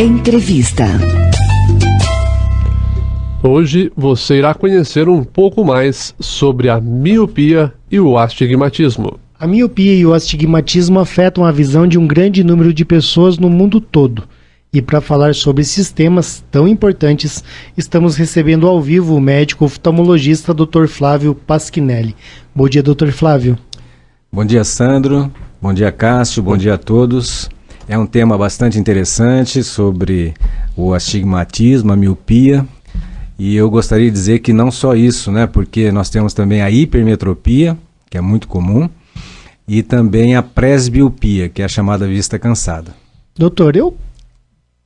Entrevista. Hoje você irá conhecer um pouco mais sobre a miopia e o astigmatismo. A miopia e o astigmatismo afetam a visão de um grande número de pessoas no mundo todo. E para falar sobre esses temas tão importantes, estamos recebendo ao vivo o médico oftalmologista Dr. Flávio Pasquinelli. Bom dia, Dr. Flávio. Bom dia, Sandro. Bom dia, Cássio. Bom dia a todos. É um tema bastante interessante sobre o astigmatismo, a miopia. E eu gostaria de dizer que não só isso, né? Porque nós temos também a hipermetropia, que é muito comum, e também a presbiopia, que é a chamada vista cansada. Doutor, eu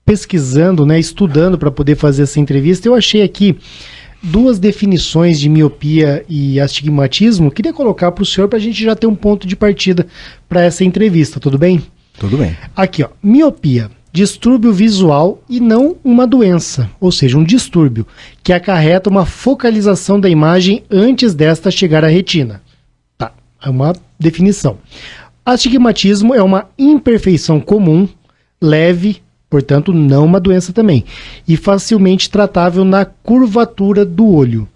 pesquisando, estudando para poder fazer essa entrevista, eu achei aqui duas definições de miopia e astigmatismo. Queria colocar para o senhor para a gente já ter um ponto de partida para essa entrevista, tudo bem? Tudo bem. Aqui, miopia, distúrbio visual e não uma doença, ou seja, um distúrbio, que acarreta uma focalização da imagem antes desta chegar à retina. Tá, é uma definição. Astigmatismo é uma imperfeição comum, leve, portanto não uma doença também, e facilmente tratável na curvatura do olho.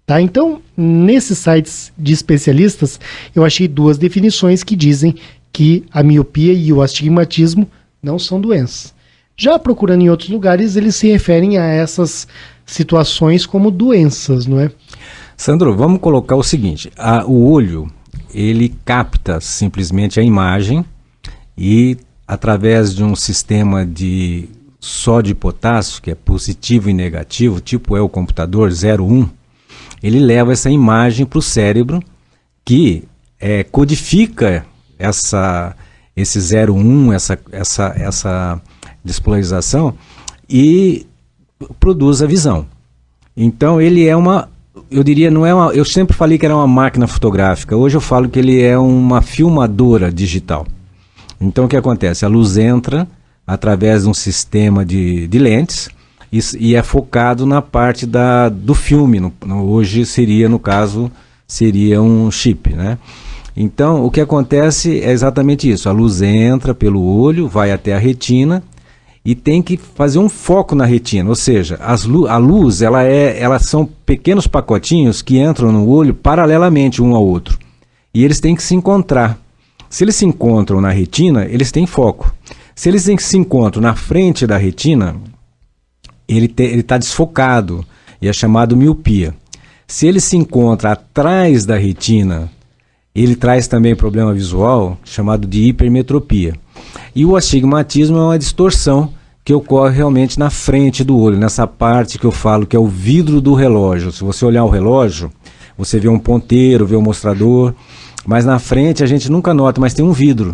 Tá? Então, nesses sites de especialistas, eu achei duas definições que dizem que a miopia e o astigmatismo não são doenças. Já procurando em outros lugares, eles se referem a essas situações como doenças, não é? Sandro, vamos colocar o seguinte, o olho, ele capta simplesmente a imagem e através de um sistema de sódio e potássio, que é positivo e negativo, tipo é o computador 0,1, ele leva essa imagem para o cérebro, que codifica esse 0,1, essa despolarização, e produz a visão. Então ele é eu diria, eu sempre falei que era uma máquina fotográfica, hoje eu falo que ele é uma filmadora digital. Então o que acontece? A luz entra através de um sistema de lentes e é focado na parte do filme, hoje seria, no caso, seria um chip, né? Então, o que acontece é exatamente isso. A luz entra pelo olho, vai até a retina e tem que fazer um foco na retina. Ou seja, a luz, elas são pequenos pacotinhos que entram no olho paralelamente um ao outro. E eles têm que se encontrar. Se eles se encontram na retina, eles têm foco. Se eles se encontram na frente da retina, ele está desfocado e é chamado miopia. Se ele se encontra atrás da retina, ele traz também problema visual, chamado de hipermetropia. E o astigmatismo é uma distorção que ocorre realmente na frente do olho, nessa parte que eu falo que é o vidro do relógio. Se você olhar o relógio, você vê um ponteiro, vê um mostrador, mas na frente a gente nunca nota, mas tem um vidro.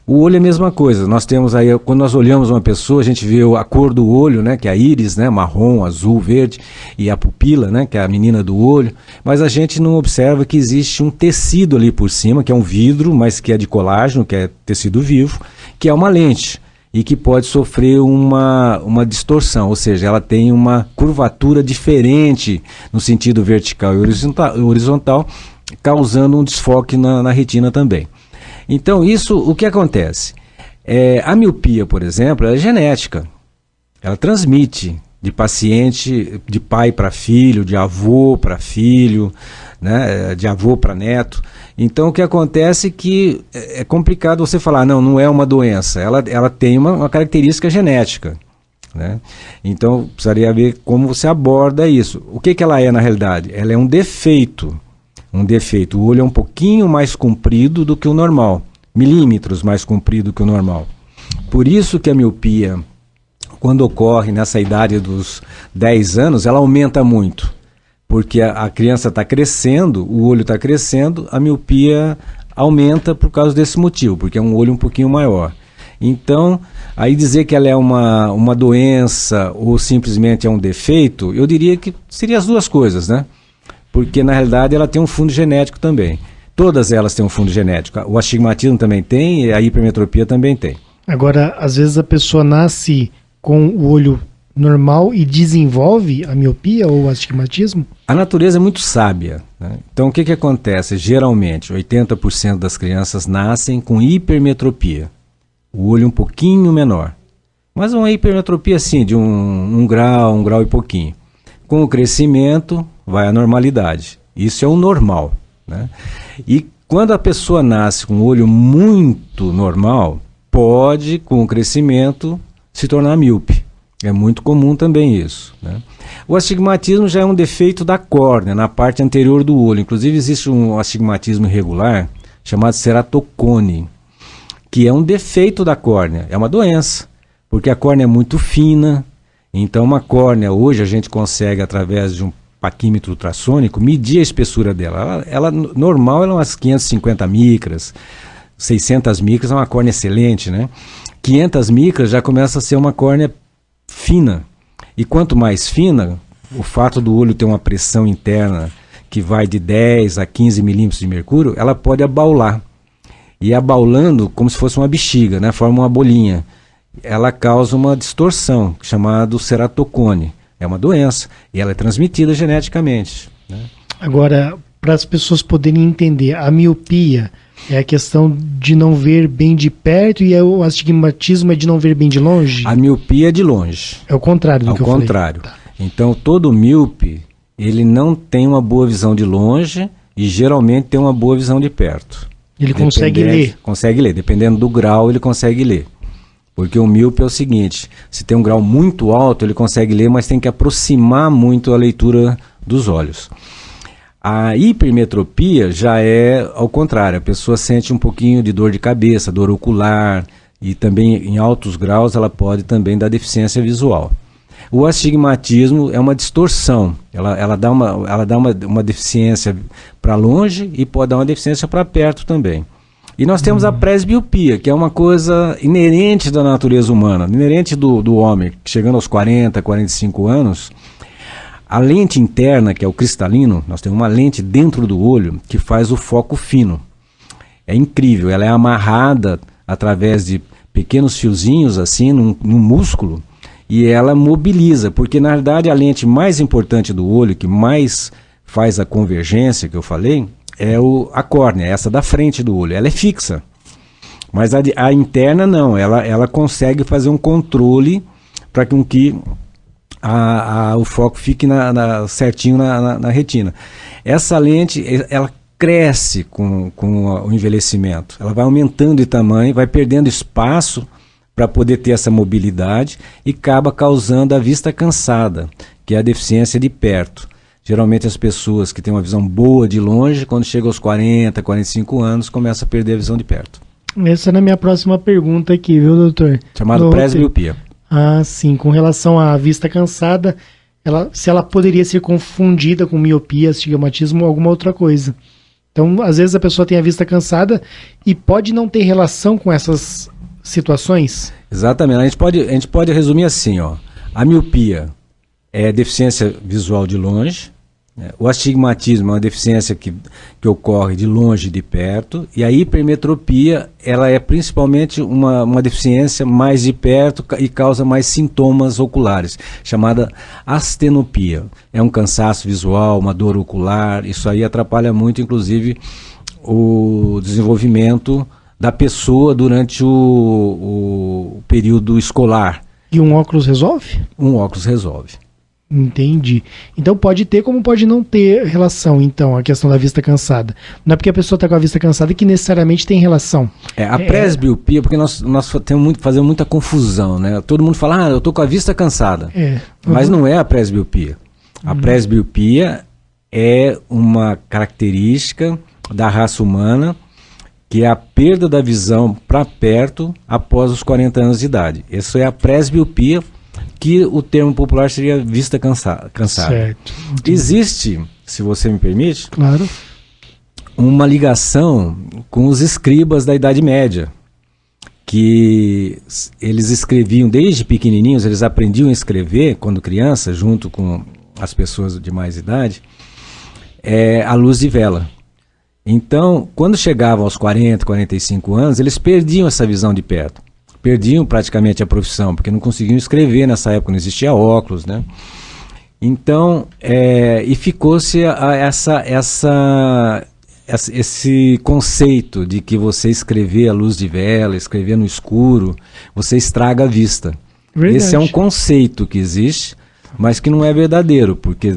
O olho é a mesma coisa, nós temos aí, quando nós olhamos uma pessoa, a gente vê a cor do olho, né, que é a íris, né, marrom, azul, verde, e a pupila, né, que é a menina do olho, mas a gente não observa que existe um tecido ali por cima, que é um vidro, mas que é de colágeno, que é tecido vivo, que é uma lente, e que pode sofrer uma distorção, ou seja, ela tem uma curvatura diferente no sentido vertical e horizontal, causando um desfoque na retina também. Então, o que acontece? A miopia, por exemplo, é genética. Ela transmite de paciente, de pai para filho, de avô para filho, né, de avô para neto. Então, o que acontece é que é complicado você falar, não é uma doença. Ela tem uma característica genética, né? Então, precisaria ver como você aborda isso. O que ela é na realidade? Ela é um defeito. O olho é um pouquinho mais comprido do que o normal, milímetros mais comprido que o normal. Por isso que a miopia, quando ocorre nessa idade dos 10 anos, ela aumenta muito. Porque a criança está crescendo, o olho está crescendo, a miopia aumenta por causa desse motivo, porque é um olho um pouquinho maior. Então, aí dizer que ela é uma doença ou simplesmente é um defeito, eu diria que seria as duas coisas, né? Porque na realidade ela tem um fundo genético também. Todas elas têm um fundo genético. O astigmatismo também tem e a hipermetropia também tem. Agora, às vezes a pessoa nasce com o olho normal e desenvolve a miopia ou o astigmatismo? A natureza é muito sábia, né? Então o que acontece? Geralmente 80% das crianças nascem com hipermetropia, o olho um pouquinho menor. Mas uma hipermetropia assim, de um grau e pouquinho. Com o crescimento, vai à normalidade. Isso é o normal, né? E quando a pessoa nasce com um olho muito normal, pode, com o crescimento, se tornar míope. É muito comum também isso, né? O astigmatismo já é um defeito da córnea, na parte anterior do olho. Inclusive existe um astigmatismo irregular chamado ceratocone, que é um defeito da córnea, é uma doença, porque a córnea é muito fina. Então uma córnea, hoje a gente consegue, através de um paquímetro ultrassônico, medir a espessura dela. Ela normal é umas 550 micras, 600 micras é uma córnea excelente, né? 500 micras já começa a ser uma córnea fina. E quanto mais fina, o fato do olho ter uma pressão interna que vai de 10 a 15 milímetros de mercúrio, ela pode abaular. E abaulando, como se fosse uma bexiga, né? Forma uma bolinha. Ela causa uma distorção, chamada ceratocone. É uma doença e ela é transmitida geneticamente, né? Agora, para as pessoas poderem entender, a miopia é a questão de não ver bem de perto e o astigmatismo é de não ver bem de longe? A miopia é de longe. É o contrário do que eu falei. Ao contrário. Tá. Então, todo míope, ele não tem uma boa visão de longe e geralmente tem uma boa visão de perto. Ele consegue ler? Consegue ler. Dependendo do grau, ele consegue ler. Porque o míope é o seguinte, se tem um grau muito alto, ele consegue ler, mas tem que aproximar muito a leitura dos olhos. A hipermetropia já é ao contrário, a pessoa sente um pouquinho de dor de cabeça, dor ocular, e também em altos graus ela pode também dar deficiência visual. O astigmatismo é uma distorção, ela dá uma deficiência para longe e pode dar uma deficiência para perto também. E nós temos a presbiopia, que é uma coisa inerente da natureza humana, inerente do homem, chegando aos 40, 45 anos. A lente interna, que é o cristalino, nós temos uma lente dentro do olho que faz o foco fino. É incrível, ela é amarrada através de pequenos fiozinhos assim, num músculo, e ela mobiliza, porque na verdade a lente mais importante do olho, que mais faz a convergência, que eu falei, é a córnea, essa da frente do olho. Ela é fixa, mas a interna não, ela consegue fazer um controle para que o foco fique certinho na retina. Essa lente, ela cresce com o envelhecimento, ela vai aumentando de tamanho, vai perdendo espaço para poder ter essa mobilidade e acaba causando a vista cansada, que é a deficiência de perto. Geralmente as pessoas que têm uma visão boa de longe, quando chegam aos 40, 45 anos, começam a perder a visão de perto. Essa é a minha próxima pergunta aqui, viu, doutor? Chamado presbiopia. Ah, sim. Com relação à vista cansada, se ela poderia ser confundida com miopia, astigmatismo ou alguma outra coisa. Então, às vezes a pessoa tem a vista cansada e pode não ter relação com essas situações? Exatamente. A gente pode resumir assim, ó. A miopia é deficiência visual de longe. O astigmatismo é uma deficiência que ocorre de longe e de perto, e a hipermetropia ela é principalmente uma deficiência mais de perto e causa mais sintomas oculares, chamada astenopia. É um cansaço visual, uma dor ocular, isso aí atrapalha muito, inclusive, o desenvolvimento da pessoa durante o período escolar. E um óculos resolve? Um óculos resolve. Entendi. Então pode ter como pode não ter relação, então, a questão da vista cansada. Não é porque a pessoa está com a vista cansada que necessariamente tem relação. A presbiopia, porque nós fazemos muita confusão, né? Todo mundo fala, eu estou com a vista cansada. Mas não é a presbiopia. A presbiopia é uma característica da raça humana, que é a perda da visão para perto após os 40 anos de idade. Isso é a presbiopia, que o termo popular seria vista cansada. Certo. Existe, se você me permite, claro, uma ligação com os escribas da Idade Média, que eles escreviam desde pequenininhos, eles aprendiam a escrever quando criança, junto com as pessoas de mais idade, à luz de vela. Então, quando chegavam aos 40, 45 anos, eles perdiam essa visão de perto. Perdiam praticamente a profissão, porque não conseguiam escrever nessa época, não existia óculos, né? Então, e ficou-se esse conceito de que você escrever à luz de vela, escrever no escuro, você estraga a vista. Verdade. Esse é um conceito que existe, mas que não é verdadeiro, porque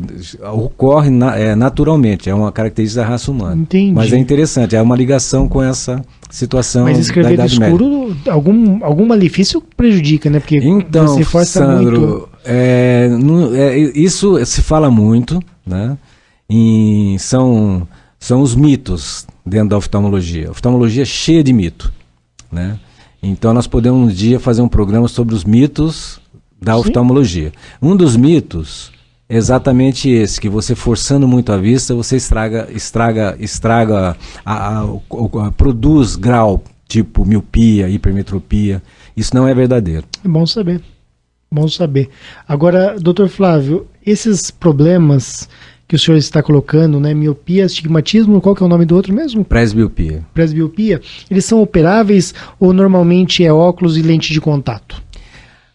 ocorre naturalmente, é uma característica da raça humana. Entendi. Mas é interessante, é uma ligação com essa situação Mas da escrever no Idade Média. escuro, algum malefício prejudica, né? Porque Então, você força Sandro, muito. isso se fala muito, né? São os mitos dentro da oftalmologia. A oftalmologia é cheia de mito, né? Então nós podemos um dia fazer um programa sobre os mitos da oftalmologia. Um dos mitos é exatamente esse, que você forçando muito a vista, você produz grau, tipo miopia, hipermetropia. Isso não é verdadeiro. É bom saber. Bom saber. Agora, doutor Flávio, esses problemas que o senhor está colocando, né, miopia, astigmatismo, qual que é o nome do outro mesmo? Presbiopia. Presbiopia, eles são operáveis ou normalmente é óculos e lente de contato?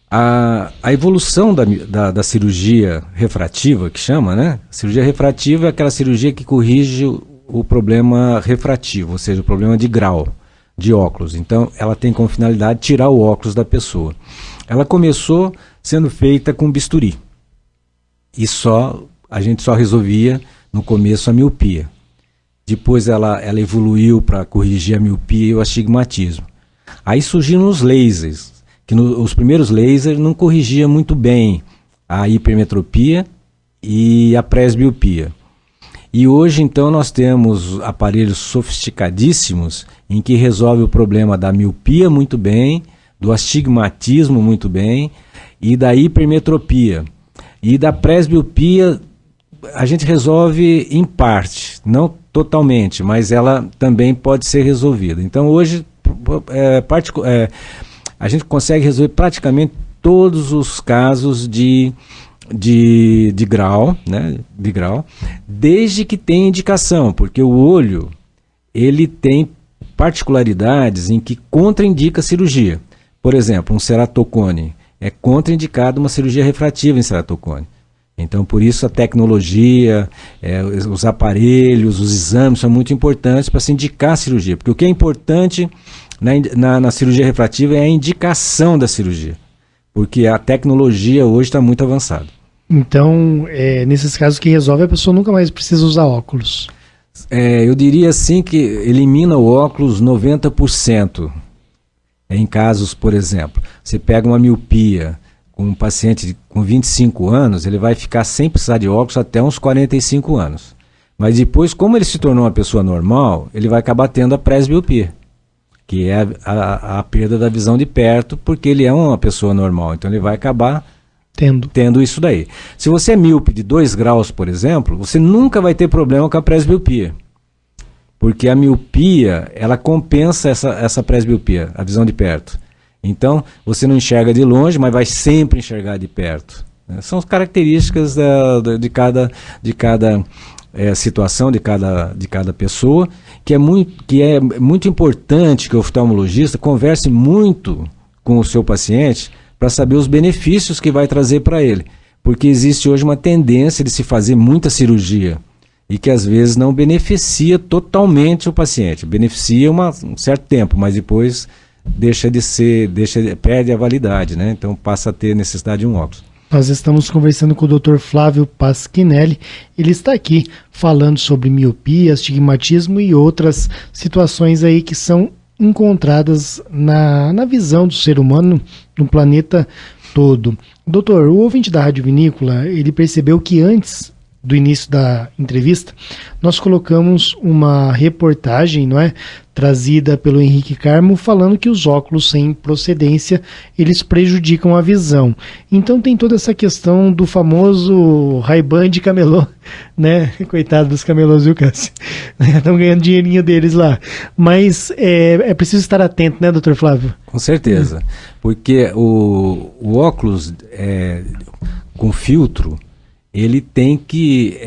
A evolução da cirurgia refrativa, que chama, né? A cirurgia refrativa é aquela cirurgia que corrige o problema refrativo, ou seja, o problema de grau de óculos. Então, ela tem como finalidade tirar o óculos da pessoa. Ela começou sendo feita com bisturi. E a gente só resolvia, no começo, a miopia. Depois ela evoluiu para corrigir a miopia e o astigmatismo. Aí surgiram os lasers, que os primeiros lasers não corrigiam muito bem a hipermetropia e a presbiopia. E hoje, então, nós temos aparelhos sofisticadíssimos em que resolve o problema da miopia muito bem, do astigmatismo muito bem e da hipermetropia. E da presbiopia a gente resolve em parte, não totalmente, mas ela também pode ser resolvida. Então hoje a gente consegue resolver praticamente todos os casos de grau, né, de grau, desde que tenha indicação, porque o olho ele tem particularidades em que contraindica a cirurgia. Por exemplo, um ceratocone é contraindicado uma cirurgia refrativa em ceratocone. Então, por isso a tecnologia, os aparelhos, os exames são muito importantes para se indicar a cirurgia. Porque o que é importante na cirurgia refrativa é a indicação da cirurgia. Porque a tecnologia hoje está muito avançada. Então, nesses casos que resolve, a pessoa nunca mais precisa usar óculos. Eu diria assim que elimina o óculos 90%. Em casos, por exemplo, você pega uma miopia com um paciente com 25 anos, ele vai ficar sem precisar de óculos até uns 45 anos. Mas depois, como ele se tornou uma pessoa normal, ele vai acabar tendo a presbiopia, que é a perda da visão de perto, porque ele é uma pessoa normal. Então ele vai acabar tendo isso daí. Se você é míope de 2 graus, por exemplo, você nunca vai ter problema com a presbiopia. Porque a miopia, ela compensa essa presbiopia, a visão de perto. Então, você não enxerga de longe, mas vai sempre enxergar de perto. São as características de cada situação, de cada pessoa, que é muito importante que o oftalmologista converse muito com o seu paciente para saber os benefícios que vai trazer para ele. Porque existe hoje uma tendência de se fazer muita cirurgia e que às vezes não beneficia totalmente o paciente. Beneficia um certo tempo, mas depois perde a validade, né? Então passa a ter necessidade de um óculos. Nós estamos conversando com o Dr. Flávio Pasquinelli. Ele está aqui falando sobre miopia, astigmatismo e outras situações aí que são encontradas na visão do ser humano no planeta todo. Doutor, o ouvinte da Rádio Vinícola, ele percebeu que antes do início da entrevista, nós colocamos uma reportagem, não é, trazida pelo Henrique Carmo, falando que os óculos sem procedência, eles prejudicam a visão. Então tem toda essa questão do famoso Ray-Ban de camelô, né? Coitado dos camelôs, viu, Cássio? Estão ganhando dinheirinho deles lá. Mas é preciso estar atento, né, doutor Flávio? Com certeza, porque o óculos com filtro, ele tem que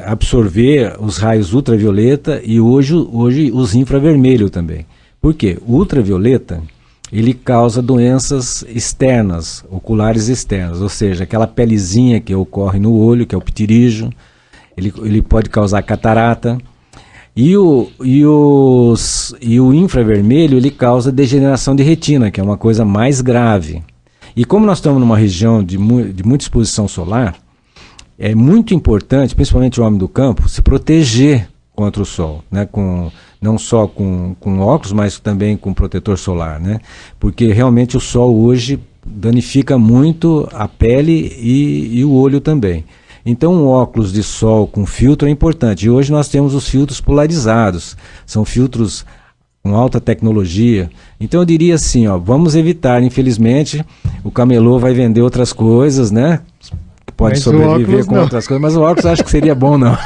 absorver os raios ultravioleta e hoje os infravermelho também. Por quê? O ultravioleta, ele causa doenças externas, oculares externas, ou seja, aquela pelezinha que ocorre no olho, que é o ptirígio, ele pode causar catarata. E o infravermelho, ele causa degeneração de retina, que é uma coisa mais grave. E como nós estamos numa região de muita exposição solar, é muito importante, principalmente o homem do campo, se proteger contra o sol, né? Não só com óculos, mas também com protetor solar, né? Porque realmente o sol hoje danifica muito a pele e o olho também. Então um óculos de sol com filtro é importante. E hoje nós temos os filtros polarizados, são filtros com alta tecnologia. Então eu diria assim, ó, vamos evitar, infelizmente, o camelô vai vender outras coisas, né? Pode mas sobreviver com outras coisas, mas o óculos acho que seria bom, não.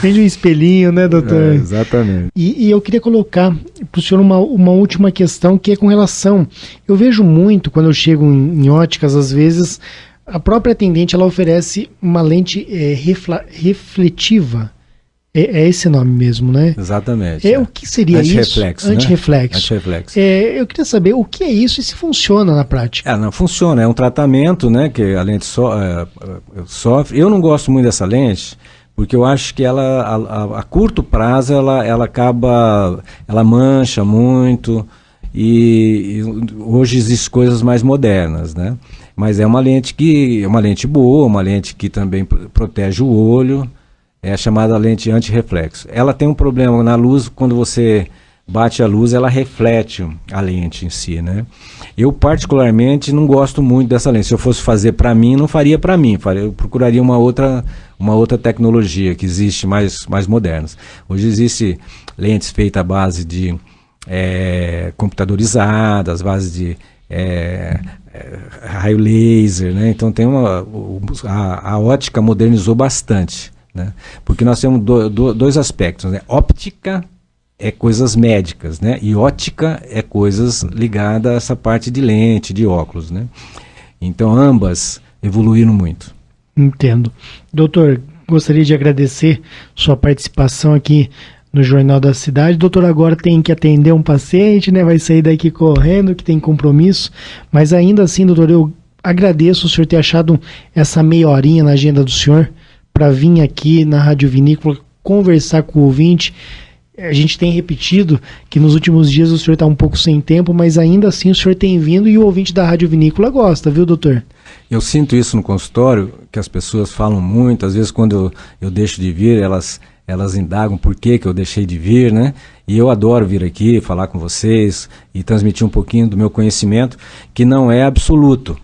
Vende um espelhinho, né, doutor? Exatamente. E eu queria colocar para o senhor uma última questão, que é com relação... Eu vejo muito, quando eu chego em óticas, às vezes, a própria atendente ela oferece uma lente refletiva. É esse nome mesmo, né? Exatamente. O que seria antirreflexo, isso? Antirreflexo. Né? Antirreflexo. Eu queria saber o que é isso e se funciona na prática. Não funciona. É um tratamento, né, que a lente sofre. Eu não gosto muito dessa lente, porque eu acho que ela, a curto prazo, ela acaba... Ela mancha muito e hoje existem coisas mais modernas, né? Mas é uma lente boa, uma lente que também protege o olho. É a chamada lente antirreflexo. Ela tem um problema na luz, quando você bate a luz, ela reflete a lente em si, né? Eu particularmente não gosto muito dessa lente. Se eu fosse fazer para mim, não faria para mim. Eu procuraria uma outra tecnologia que existe mais modernas. Hoje existe lentes feitas à base de computadorizadas, base de raio laser, né? Então tem a ótica modernizou bastante. Né? Porque nós temos dois aspectos, né? Óptica é coisas médicas, né? E ótica é coisas ligadas a essa parte de lente, de óculos, né? Então ambas evoluíram muito. Entendo. Doutor, gostaria de agradecer sua participação aqui no Jornal da Cidade. Doutor, agora tem que atender um paciente, né? Vai sair daqui correndo, que tem compromisso, mas ainda assim, doutor, eu agradeço o senhor ter achado essa meia horinha na agenda do senhor para vir aqui na Rádio Vinícola conversar com o ouvinte. A gente tem repetido que nos últimos dias o senhor está um pouco sem tempo, mas ainda assim o senhor tem vindo e o ouvinte da Rádio Vinícola gosta, viu, doutor? Eu sinto isso no consultório, que as pessoas falam muito, às vezes quando eu deixo de vir, elas indagam por que eu deixei de vir, né? E eu adoro vir aqui, falar com vocês e transmitir um pouquinho do meu conhecimento, que não é absoluto.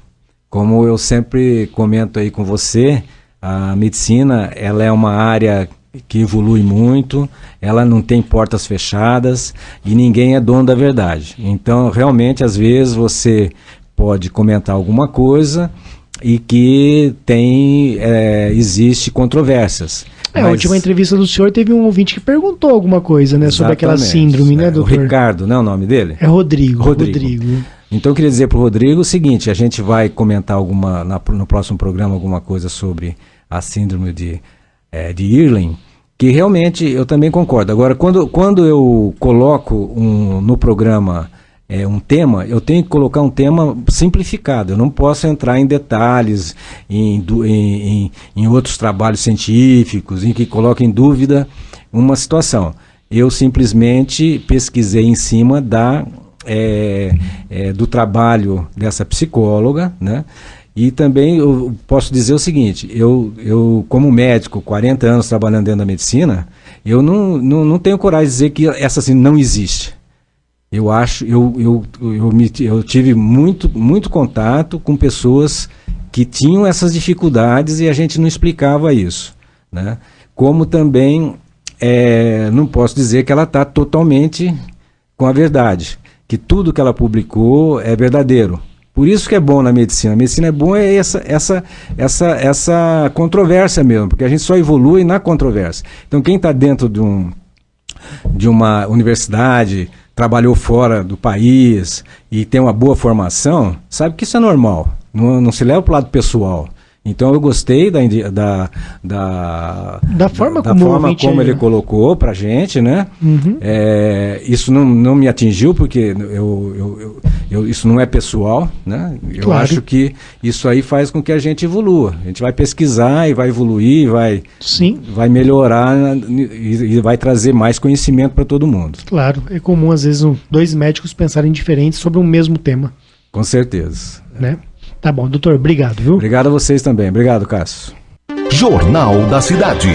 Como eu sempre comento aí com você, a medicina, ela é uma área que evolui muito, ela não tem portas fechadas e ninguém é dono da verdade. Então, realmente, às vezes você pode comentar alguma coisa e que existe controvérsias. A última entrevista do senhor teve um ouvinte que perguntou alguma coisa, né, sobre aquela síndrome, né, doutor? O Ricardo, não é o nome dele? É Rodrigo. Então eu queria dizer para o Rodrigo o seguinte, a gente vai comentar no próximo programa alguma coisa sobre a síndrome de Irlen, que realmente eu também concordo. Agora, quando eu coloco no programa um tema, eu tenho que colocar um tema simplificado. Eu não posso entrar em detalhes, em outros trabalhos científicos, em que coloque em dúvida uma situação. Eu simplesmente pesquisei em cima do trabalho dessa psicóloga, né? E também eu posso dizer o seguinte, eu como médico, 40 anos trabalhando dentro da medicina, eu não tenho coragem de dizer que essa assim não existe. Eu tive muito contato com pessoas que tinham essas dificuldades e a gente não explicava isso, né? Como também não posso dizer que ela está totalmente com a verdade, que tudo que ela publicou é verdadeiro. Por isso que é bom na medicina. A medicina é bom essa controvérsia mesmo, porque a gente só evolui na controvérsia. Então quem está dentro de uma universidade, trabalhou fora do país e tem uma boa formação, sabe que isso é normal, não se leva para o lado pessoal. Então eu gostei da forma como ele colocou para a gente, né? Uhum. Isso não me atingiu porque isso não é pessoal, né? Eu claro. Acho que isso aí faz com que a gente evolua. A gente vai pesquisar e vai evoluir, vai melhorar e vai trazer mais conhecimento para todo mundo. Claro, é comum às vezes dois médicos pensarem diferentes sobre um mesmo tema. Com certeza. Né? Tá bom, doutor, obrigado, viu? Obrigado a vocês também. Obrigado, Cássio. Jornal da Cidade.